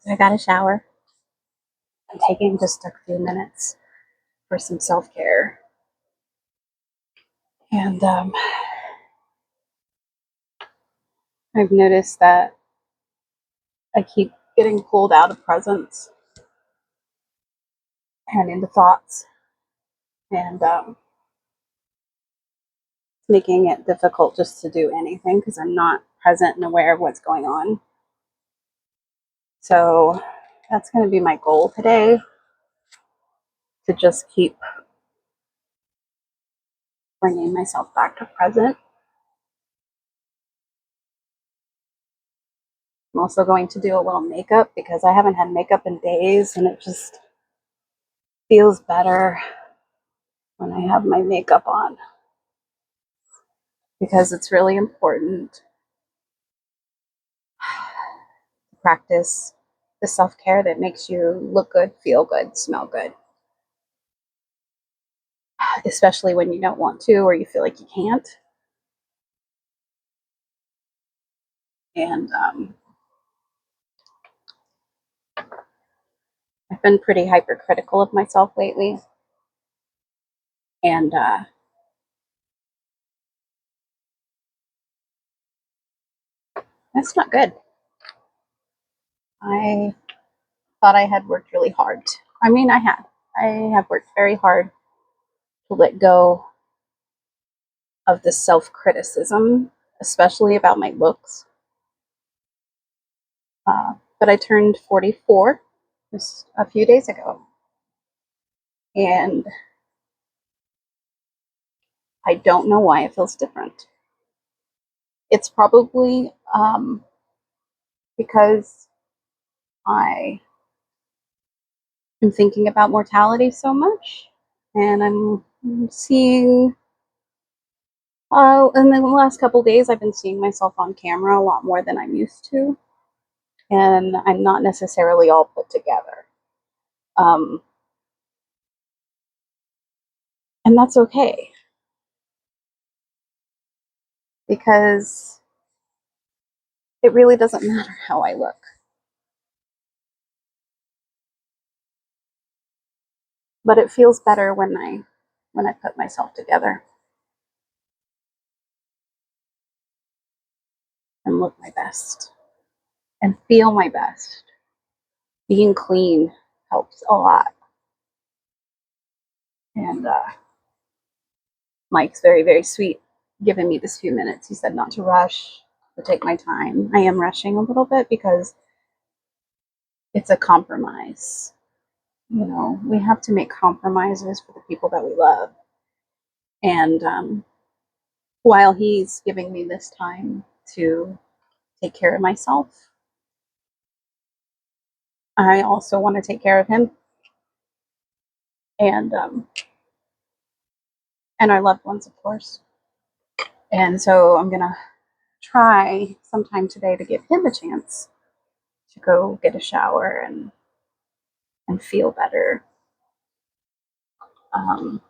I got a shower. I'm taking just a few minutes for some self-care. And I've noticed that I keep getting pulled out of presence and into thoughts, and making it difficult just to do anything because I'm not present and aware of what's going on. So that's going to be my goal today, to just keep bringing myself back to present. I'm also going to do a little makeup because I haven't had makeup in days, and it just feels better when I have my makeup on, because it's really important to practice the self-care that makes you look good, feel good, smell good, especially when you don't want to or you feel like you can't. And I've been pretty hypercritical of myself lately, and that's not good. I thought I had worked really hard. I mean, I had. I have worked very hard to let go of the self-criticism, especially about my looks. But I turned 44 just a few days ago, and I don't know why it feels different. It's probably because I am thinking about mortality so much, and I'm seeing. In the last couple days, I've been seeing myself on camera a lot more than I'm used to, and I'm not necessarily all put together. Um, and that's okay, because it really doesn't matter how I look. But it feels better when I put myself together and look my best and feel my best. Being clean helps a lot. And Mike's very, very sweet, giving me this few minutes. He said not to rush, to take my time. I am rushing a little bit because it's a compromise. You know, we have to make compromises for the people that we love. And while he's giving me this time to take care of myself, I also want to take care of him, and our loved ones, of course. And so I'm gonna try sometime today to give him a chance to go get a shower and feel better. Um,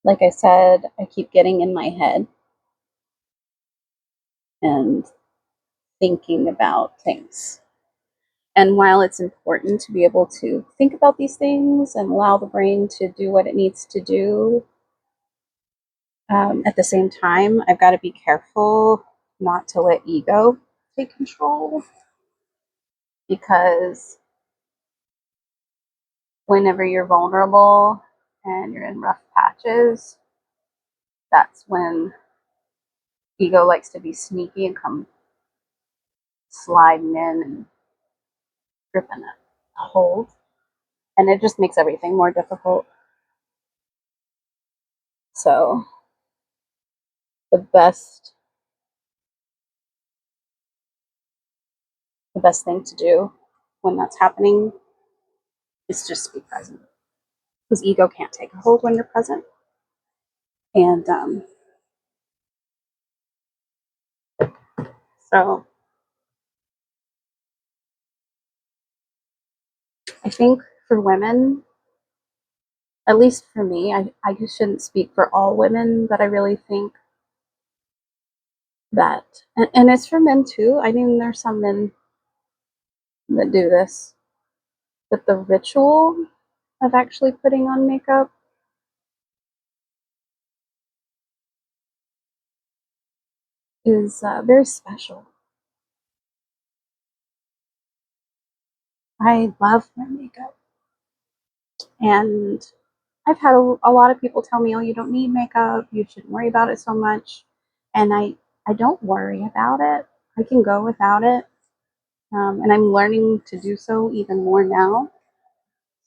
like I said, I keep getting in my head and thinking about things. And while it's important to be able to think about these things and allow the brain to do what it needs to do, at the same time, I've got to be careful not to let ego take control, because whenever you're vulnerable and you're in rough patches, that's when ego likes to be sneaky and come sliding in and gripping a hold. And it just makes everything more difficult. So the best the best thing to do when that's happening is just be present. Because ego can't take a hold when you're present. And so think for women, at least for me, I shouldn't speak for all women, but I really think that, and it's for men too. I mean, there's some men that do this, but the ritual of actually putting on makeup is very special. I love my makeup, and I've had a lot of people tell me, "Oh, you don't need makeup. You shouldn't worry about it so much." And I don't worry about it. I can go without it, and I'm learning to do so even more now.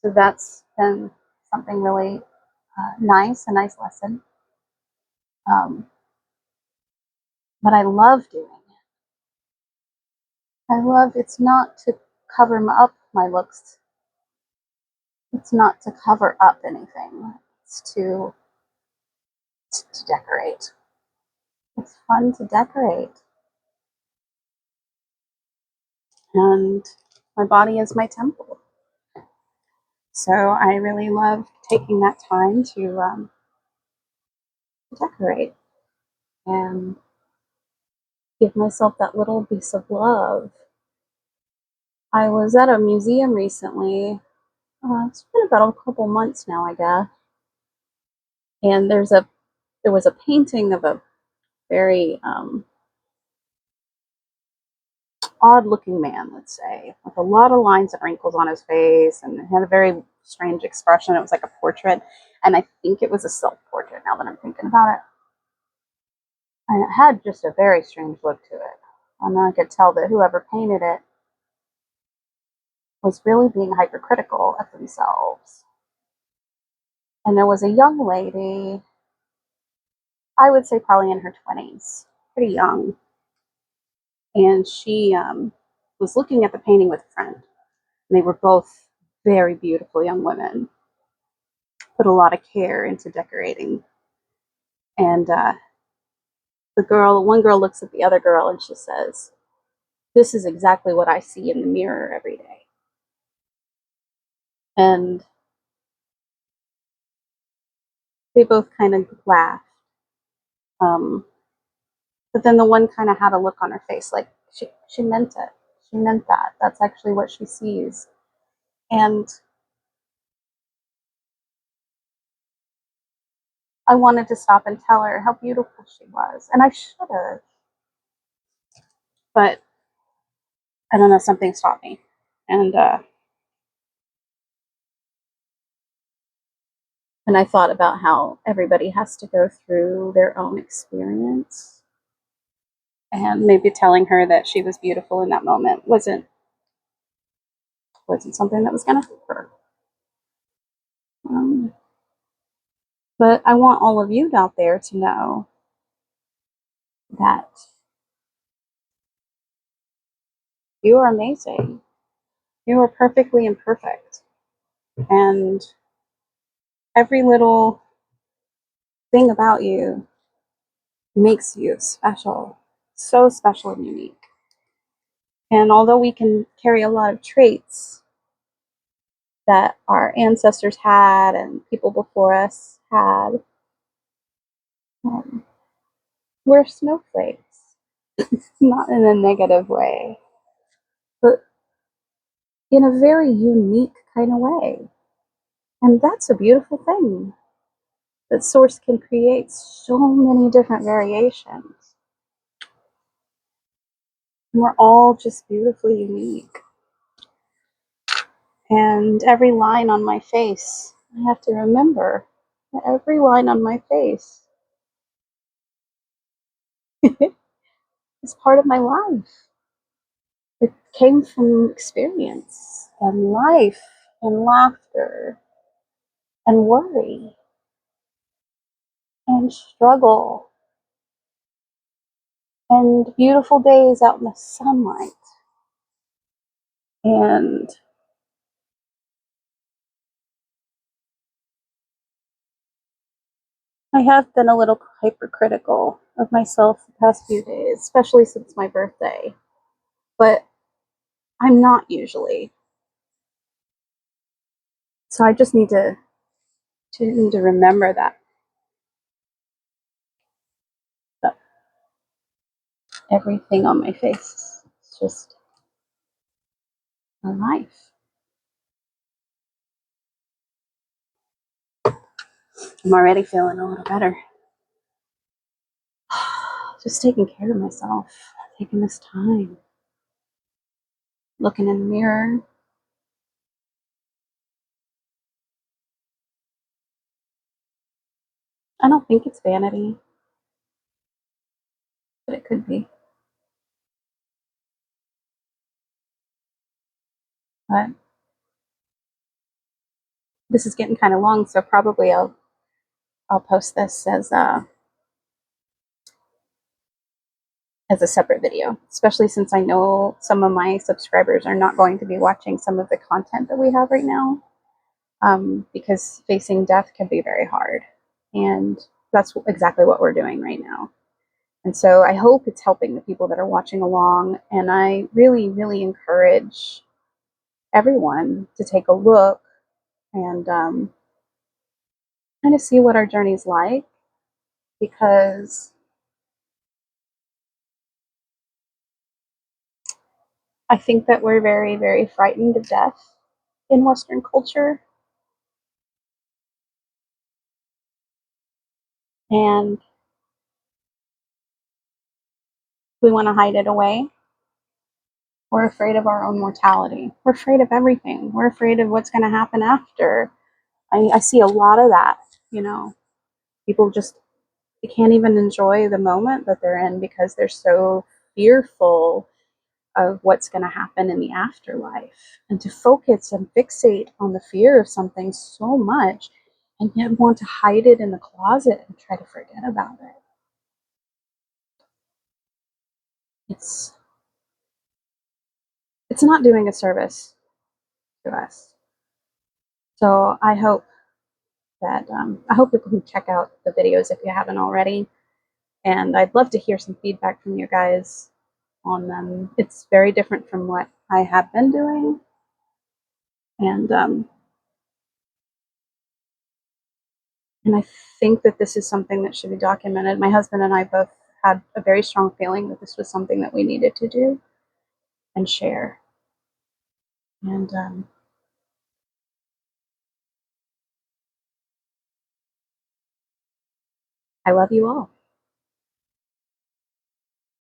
So that's been something really nice, a nice lesson. Um, but I love doing it. I love it's not to cover up my looks. It's not to cover up anything. It's to decorate. It's fun to decorate. And my body is my temple. So I really love taking that time to decorate and give myself that little piece of love. I was at a museum recently. It's been about a couple months now, I guess. And there was a painting of a very odd looking man, let's say, with a lot of lines and wrinkles on his face, and had a very strange expression. It was like a portrait, and I think it was a self portrait now that I'm thinking about it. And it had just a very strange look to it. And I could tell that whoever painted it was really being hypercritical of themselves. And there was a young lady, I would say probably in her 20s, pretty young, and she was looking at the painting with a friend. And they were both very beautiful young women, put a lot of care into decorating. And one girl looks at the other girl and she says, "This is exactly what I see in the mirror every day." And they both kind of laughed. Um, but then the one kind of had a look on her face like she meant it. She meant that. That's actually what she sees. And I wanted to stop and tell her how beautiful she was. And I should have. But I don't know, something stopped me. And I thought about how everybody has to go through their own experience. And maybe telling her that she was beautiful in that moment wasn't something that was going to help her. Um, but I want all of you out there to know that you are amazing. You are perfectly imperfect. And every little thing about you makes you special. So special and unique. And although we can carry a lot of traits that our ancestors had and people before us had, um, we're snowflakes. Not in a negative way, but in a very unique kind of way. And that's a beautiful thing, that Source can create so many different variations. And we're all just beautifully unique. And every line on my face, I have to remember that every line on my face is part of my life. It came from experience and life and laughter and worry and struggle and beautiful days out in the sunlight. And I have been a little hypercritical of myself the past few days, especially since my birthday. But I'm not usually. So I just need to remember that everything on my face is just a life. I'm already feeling a little better. Just taking care of myself, taking this time, looking in the mirror. I don't think it's vanity, but it could be. But this is getting kind of long, so probably I'll post this as a separate video, especially since I know some of my subscribers are not going to be watching some of the content that we have right now, because facing death can be very hard, and that's exactly what we're doing right now. And so I hope it's helping the people that are watching along, and I really, really encourage everyone to take a look and kind of see what our journey's like, because I think that we're very, very frightened of death in Western culture, and we want to hide it away. We're afraid of our own mortality. We're afraid of everything. We're afraid of what's going to happen after. I see a lot of that, you know. People just, they can't even enjoy the moment that they're in because they're so fearful of what's going to happen in the afterlife. And to focus and fixate on the fear of something so much and yet want to hide it in the closet and try to forget about it. It's not doing a service to us. So I hope people can check out the videos if you haven't already. And I'd love to hear some feedback from you guys on them. It's very different from what I have been doing. And I think that this is something that should be documented. My husband and I both had a very strong feeling that this was something that we needed to do and share. And I love you all.